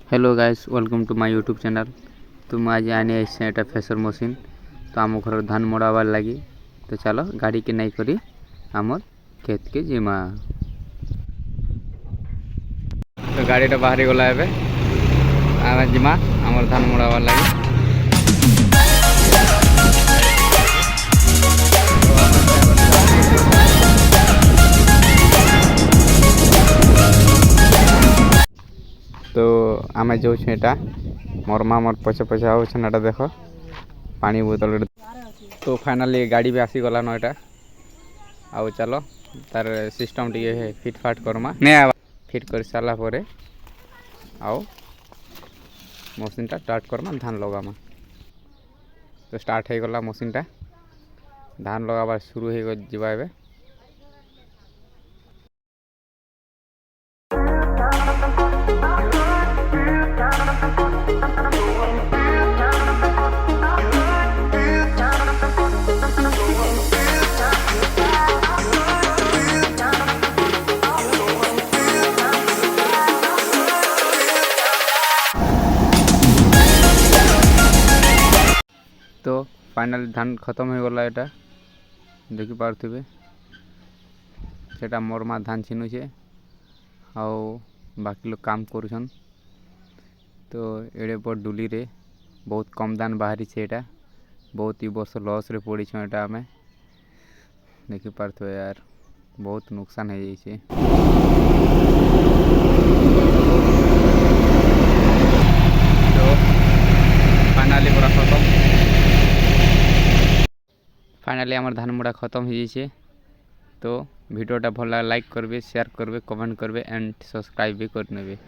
Hello guys welcome to my YouTube channel. तो मैं आज आने एटा फेसर मशीन तो आम घर धान मड़ाबार लगी। तो चलो गाड़ी के नहीं करी आमर खेत के जिमा। तो गाड़ी बाहरी गला आम जिमा आमर धान मड़ाबार लगी। तो आम जाटा मोर माँ मोर पछे पछे आटा देख पानी बोतल। तो फाइनाली गाड़ी भी आसीगला न एटा आउ चलो तार सिस्टम टी फिट फाट करमा फिट कर सारा पर आउ मशीन टा स्टार्ट करमा धान लगामा। तो स्टार्ट हो गला मशीन टा धान लगाबार शुरू हो जावा एबे। तो फाइनल धान खत्म हो गला एटा देखि पारथिबे सेटा मोर माँ धान छिनुचे आउ बाकी लोग काम करुछन। तो एड़े बड़ डुली रे बहुत कम दान बाहरी छे एटा बहुत ही वर्ष लॉस रे पड़ी छ एटा हमें देखि पारथिबे यार बहुत नुकसान हो जाइए छे। तो फाइनली पूरा खत्म फाइनली आमर धान मुड़ा खत्म हो जाइए। तो भिडियोटा भल लाइक करबे शेयर करबे कमेंट करबे एंड सब्सक्राइब भी कर नेबे।